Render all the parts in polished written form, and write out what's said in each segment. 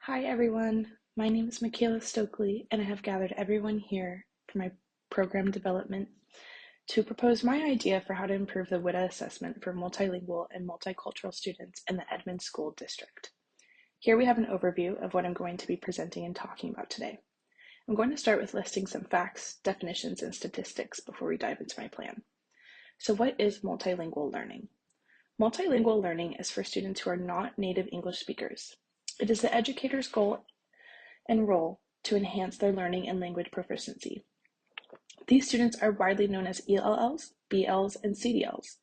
Hi everyone, my name is Michaela Stokely and I have gathered everyone here for my program development to propose my idea for how to improve the WITA assessment for multilingual and multicultural students in the Edmonds School District. Here we have an overview of what I'm going to be presenting and talking about today. I'm going to start with listing some facts, definitions, and statistics before we dive into my plan. So what is multilingual learning? Multilingual learning is for students who are not native English speakers. It is the educator's goal and role to enhance their learning and language proficiency. These students are widely known as ELLs, BLs, and CDLs.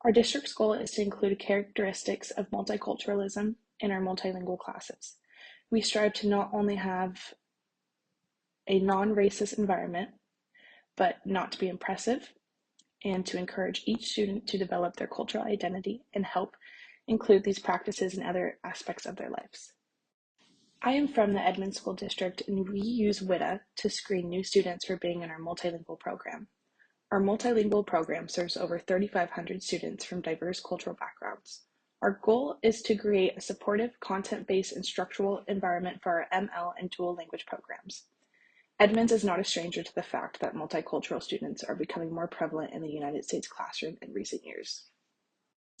Our district's goal is to include characteristics of multiculturalism in our multilingual classes. We strive to not only have a non-racist environment, but not to be impressive, and to encourage each student to develop their cultural identity and help include these practices in other aspects of their lives. I am from the Edmonds School District, and we use WITA to screen new students for being in our multilingual program. Our multilingual program serves over 3,500 students from diverse cultural backgrounds. Our goal is to create a supportive, content-based instructional environment for our ML and dual language programs. Edmonds is not a stranger to the fact that multicultural students are becoming more prevalent in the United States classroom in recent years.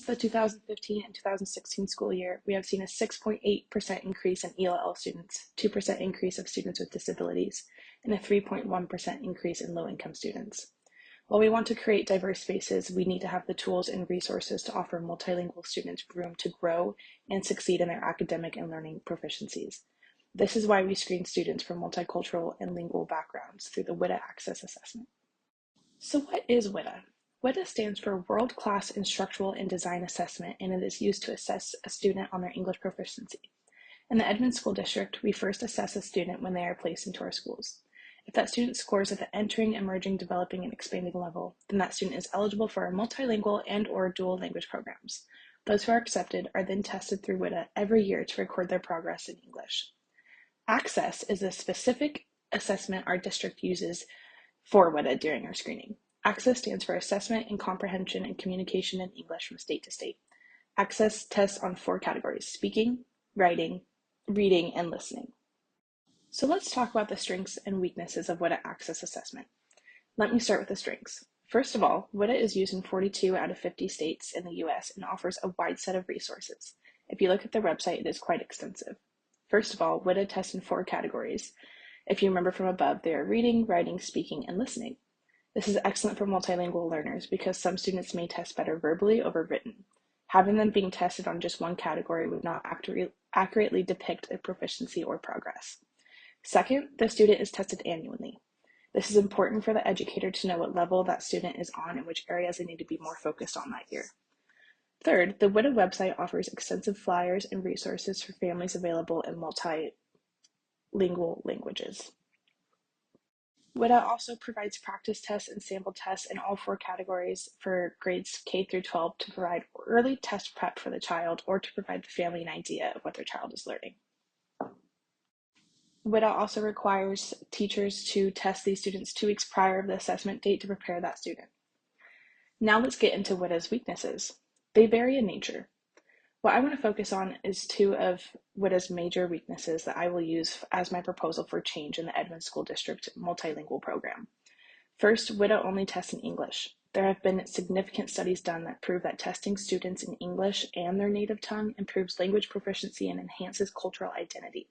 The 2015 and 2016 school year, we have seen a 6.8% increase in ELL students, 2% increase of students with disabilities, and a 3.1% increase in low-income students. While we want to create diverse spaces, we need to have the tools and resources to offer multilingual students room to grow and succeed in their academic and learning proficiencies. This is why we screen students from multicultural and lingual backgrounds through the WITA Access Assessment. So what is WITA? WITA stands for World-Class Instructional and Design Assessment, and it is used to assess a student on their English proficiency. In the Edmonds School District, we first assess a student when they are placed into our schools. If that student scores at the entering, emerging, developing, and expanding level, then that student is eligible for our multilingual and/or dual language programs. Those who are accepted are then tested through WITA every year to record their progress in English. Access is a specific assessment our district uses for WITA during our screening. Access stands for Assessment in Comprehension and Communication in English from State to State. Access tests on 4 categories: speaking, writing, reading, and listening. So let's talk about the strengths and weaknesses of WITA Access Assessment. Let me start with the strengths. First of all, WITA is used in 42 out of 50 states in the US and offers a wide set of resources. If you look at their website, it is quite extensive. First of all, WITA tests in 4 categories. If you remember from above, they are reading, writing, speaking, and listening. This is excellent for multilingual learners because some students may test better verbally over written. Having them being tested on just one category would not accurately depict their proficiency or progress. Second, the student is tested annually. This is important for the educator to know what level that student is on and which areas they need to be more focused on that year. Third, the WITA website offers extensive flyers and resources for families available in multilingual languages. WITA also provides practice tests and sample tests in all 4 categories for grades K through 12 to provide early test prep for the child or to provide the family an idea of what their child is learning. WITA also requires teachers to test these students 2 weeks prior to the assessment date to prepare that student. Now let's get into WITA's weaknesses. They vary in nature. What I want to focus on is 2 of WITA's major weaknesses that I will use as my proposal for change in the Edmonds School District multilingual program. First, WITA only tests in English. There have been significant studies done that prove that testing students in English and their native tongue improves language proficiency and enhances cultural identity.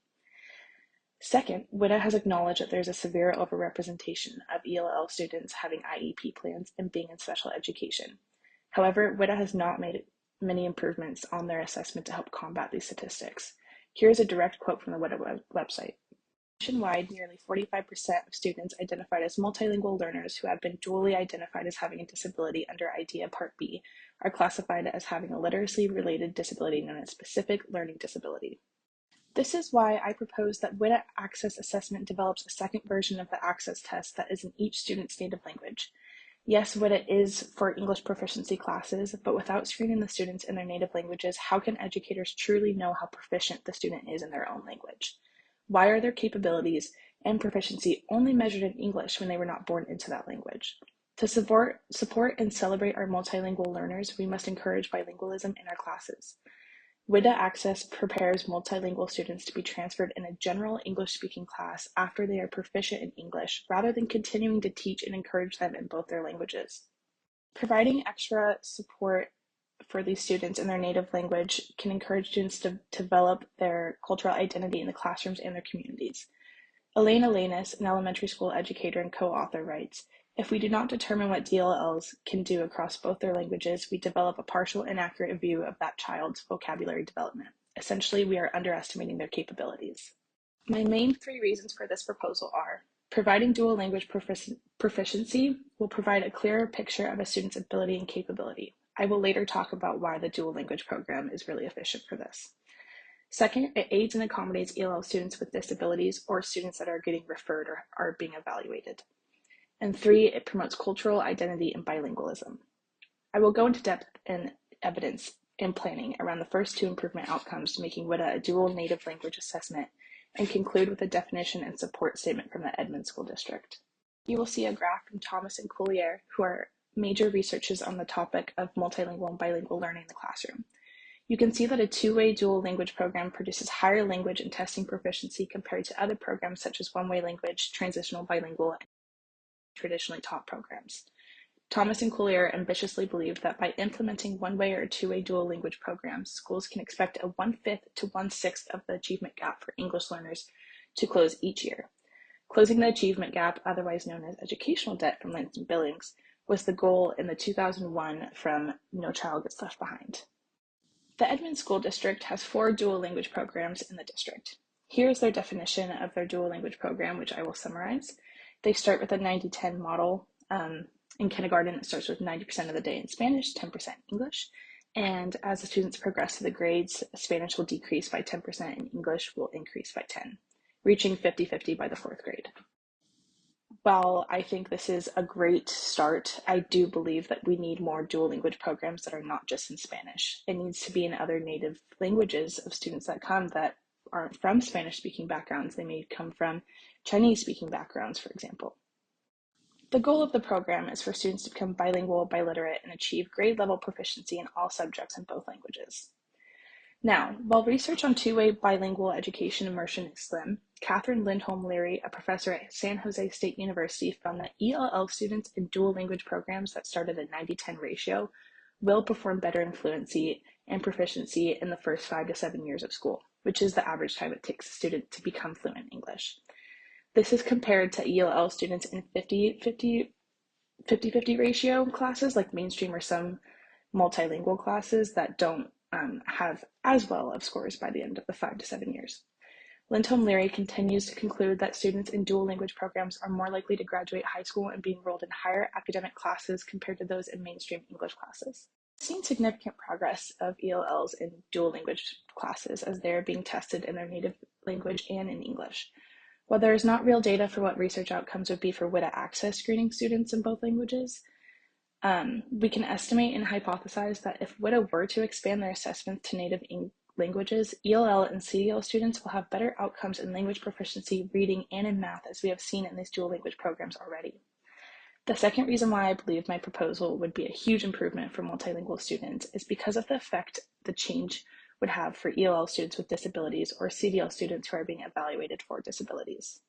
Second, WITA has acknowledged that there's a severe overrepresentation of ELL students having IEP plans and being in special education. However, WITA has not made many improvements on their assessment to help combat these statistics. Here's a direct quote from the WITA website. Nationwide, nearly 45% of students identified as multilingual learners who have been dually identified as having a disability under IDEA Part B are classified as having a literacy-related disability known as specific learning disability. This is why I propose that WITA Access Assessment develops a second version of the access test that is in each student's native language. Yes, WITA is for English proficiency classes, but without screening the students in their native languages, how can educators truly know how proficient the student is in their own language? Why are their capabilities and proficiency only measured in English when they were not born into that language? To support and celebrate our multilingual learners, we must encourage bilingualism in our classes. WIDA Access prepares multilingual students to be transferred in a general English-speaking class after they are proficient in English, rather than continuing to teach and encourage them in both their languages. Providing extra support for these students in their native language can encourage students to develop their cultural identity in the classrooms and their communities. Elaine Alanis, an elementary school educator and co-author, writes, "If we do not determine what DLLs can do across both their languages, we develop a partial, inaccurate view of that child's vocabulary development. Essentially, we are underestimating their capabilities." My main 3 reasons for this proposal are: providing dual language proficiency will provide a clearer picture of a student's ability and capability. I will later talk about why the dual language program is really efficient for this. Second, it aids and accommodates ELL students with disabilities or students that are getting referred or are being evaluated. And 3, it promotes cultural identity and bilingualism. I will go into depth and evidence and planning around the first 2 improvement outcomes, making WIDA a dual native language assessment, and conclude with a definition and support statement from the Edmonds School District. You will see a graph from Thomas and Coulier, who are major researchers on the topic of multilingual and bilingual learning in the classroom. You can see that a 2-way dual language program produces higher language and testing proficiency compared to other programs such as one-way language, transitional bilingual, and traditionally taught programs. Thomas and Coulier ambitiously believe that by implementing one-way or 2-way dual language programs, schools can expect a 1/5 to 1/6 of the achievement gap for English learners to close each year. Closing the achievement gap, otherwise known as educational debt from Lansing Billings, was the goal in the 2001 from No Child Gets Left Behind. The Edmonds School District has 4 dual language programs in the district. Here's their definition of their dual language program, which I will summarize. They start with a 90-10 model. In kindergarten, it starts with 90% of the day in Spanish, 10% English. And as the students progress through the grades, Spanish will decrease by 10% and English will increase by 10, reaching 50-50 by the 4th grade. While I think this is a great start, I do believe that we need more dual language programs that are not just in Spanish. It needs to be in other native languages of students that come that aren't from Spanish-speaking backgrounds. They may come from Chinese-speaking backgrounds, for example. The goal of the program is for students to become bilingual, biliterate, and achieve grade-level proficiency in all subjects in both languages. Now, while research on 2-way bilingual education immersion is slim, Catherine Lindholm Leary, a professor at San Jose State University, found that ELL students in dual language programs that start at a 90-10 ratio will perform better in fluency and proficiency in the first 5 to 7 years of school, which is the average time it takes a student to become fluent in English. This is compared to ELL students in 50-50 ratio classes like mainstream or some multilingual classes that don't have as well of scores by the end of the 5 to 7 years. Lindholm Leary continues to conclude that students in dual language programs are more likely to graduate high school and be enrolled in higher academic classes compared to those in mainstream English classes. I've seen significant progress of ELLs in dual language classes as they are being tested in their native language and in English. While there is not real data for what research outcomes would be for WIDA access screening students in both languages, we can estimate and hypothesize that if WIDA were to expand their assessments to native languages, ELL and CDL students will have better outcomes in language proficiency, reading, and in math, as we have seen in these dual language programs already. The second reason why I believe my proposal would be a huge improvement for multilingual students is because of the effect the change would have for ELL students with disabilities or CDL students who are being evaluated for disabilities.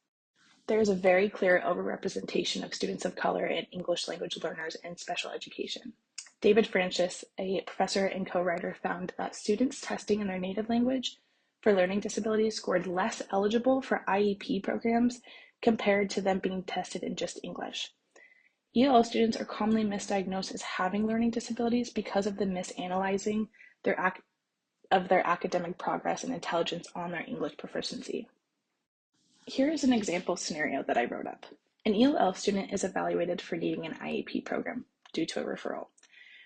There is a very clear overrepresentation of students of color and English language learners in special education. David Francis, a professor and co-writer, found that students testing in their native language for learning disabilities scored less eligible for IEP programs compared to them being tested in just English. ELL students are commonly misdiagnosed as having learning disabilities because of the misanalyzing of their academic progress and intelligence on their English proficiency. Here is an example scenario that I wrote up. An ELL student is evaluated for needing an IEP program due to a referral.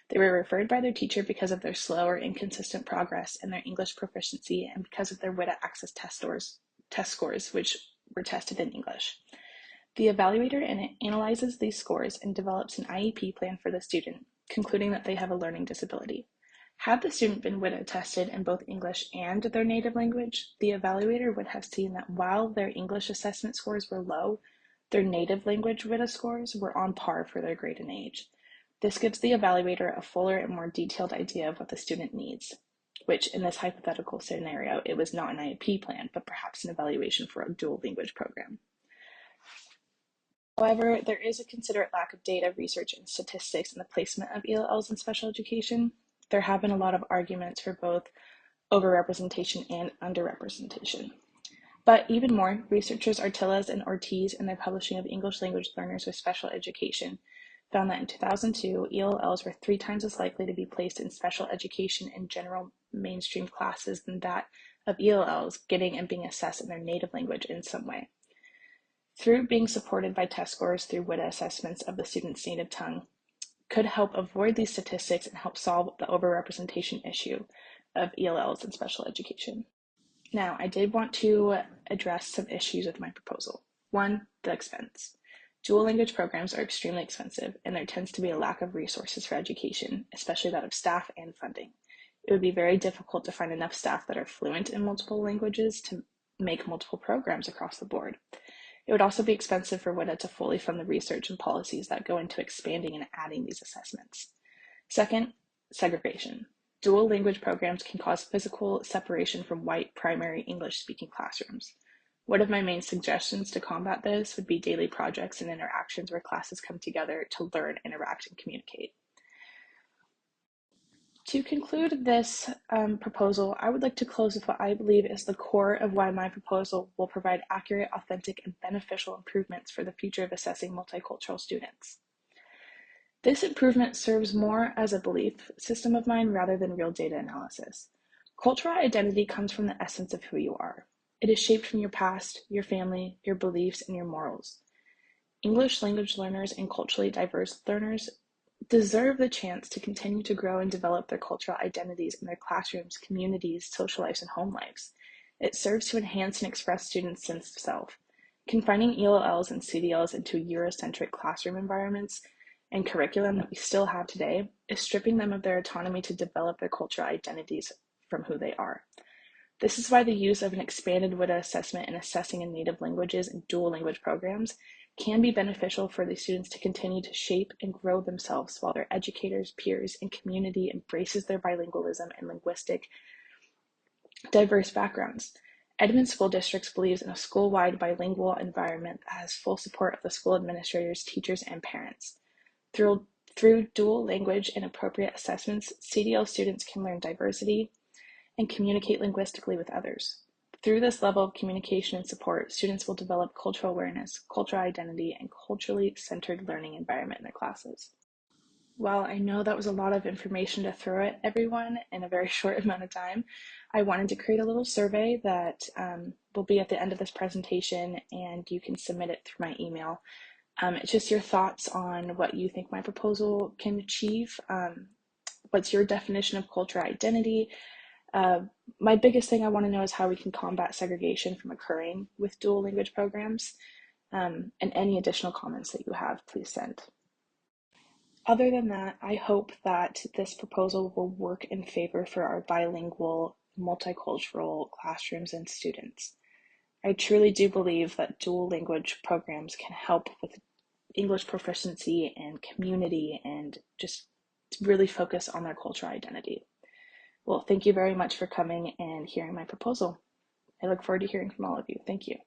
They were referred by their teacher because of their slow or inconsistent progress in their English proficiency and because of their WIDA access test scores, which were tested in English. The evaluator analyzes these scores and develops an IEP plan for the student, concluding that they have a learning disability. Had the student been WIDA tested in both English and their native language, the evaluator would have seen that while their English assessment scores were low, their native language WIDA scores were on par for their grade and age. This gives the evaluator a fuller and more detailed idea of what the student needs. which in this hypothetical scenario, it was not an IEP plan, but perhaps an evaluation for a dual language program. However, there is a considerate lack of data, research, and statistics in the placement of ELLs in special education. There have been a lot of arguments for both overrepresentation and underrepresentation. But even more, researchers Artiles and Ortiz, in their publishing of English language learners with special education, found that in 2002, ELLs were 3 times as likely to be placed in special education and general mainstream classes than that of ELLs getting and being assessed in their native language in some way. Through being supported by test scores through WIDA assessments of the student's native tongue, could help avoid these statistics and help solve the overrepresentation issue of ELLs in special education. Now, I did want to address some issues with my proposal. 1, the expense. Dual language programs are extremely expensive, and there tends to be a lack of resources for education, especially that of staff and funding. It would be very difficult to find enough staff that are fluent in multiple languages to make multiple programs across the board. It would also be expensive for WIDA to fully fund the research and policies that go into expanding and adding these assessments. 2nd, segregation. Dual language programs can cause physical separation from white primary English-speaking classrooms. One of my main suggestions to combat this would be daily projects and interactions where classes come together to learn, interact, and communicate. To conclude this proposal, I would like to close with what I believe is the core of why my proposal will provide accurate, authentic, and beneficial improvements for the future of assessing multicultural students. This improvement serves more as a belief system of mine rather than real data analysis. Cultural identity comes from the essence of who you are. It is shaped from your past, your family, your beliefs, and your morals. English language learners and culturally diverse learners deserve the chance to continue to grow and develop their cultural identities in their classrooms, communities, social lives, and home lives. It serves to enhance and express students' sense of self. Confining ELLs and CDLs into Eurocentric classroom environments and curriculum that we still have today is stripping them of their autonomy to develop their cultural identities from who they are. This is why the use of an expanded WIDA assessment in assessing in native languages and dual language programs can be beneficial for the students to continue to shape and grow themselves while their educators, peers, and community embraces their bilingualism and linguistic diverse backgrounds. Edmond School Districts believes in a school-wide bilingual environment that has full support of the school administrators, teachers, and parents. Through dual language and appropriate assessments, CDL students can learn diversity and communicate linguistically with others. Through this level of communication and support, students will develop cultural awareness, cultural identity, and culturally centered learning environment in their classes. While I know that was a lot of information to throw at everyone in a very short amount of time, I wanted to create a little survey that will be at the end of this presentation, and you can submit it through my email. It's just your thoughts on what you think my proposal can achieve. What's your definition of cultural identity? My biggest thing I want to know is how we can combat segregation from occurring with dual language programs, and any additional comments that you have, please send. Other than that, I hope that this proposal will work in favor for our bilingual, multicultural classrooms and students. I truly do believe that dual language programs can help with English proficiency and community and just really focus on their cultural identity. Well, thank you very much for coming and hearing my proposal. I look forward to hearing from all of you. Thank you.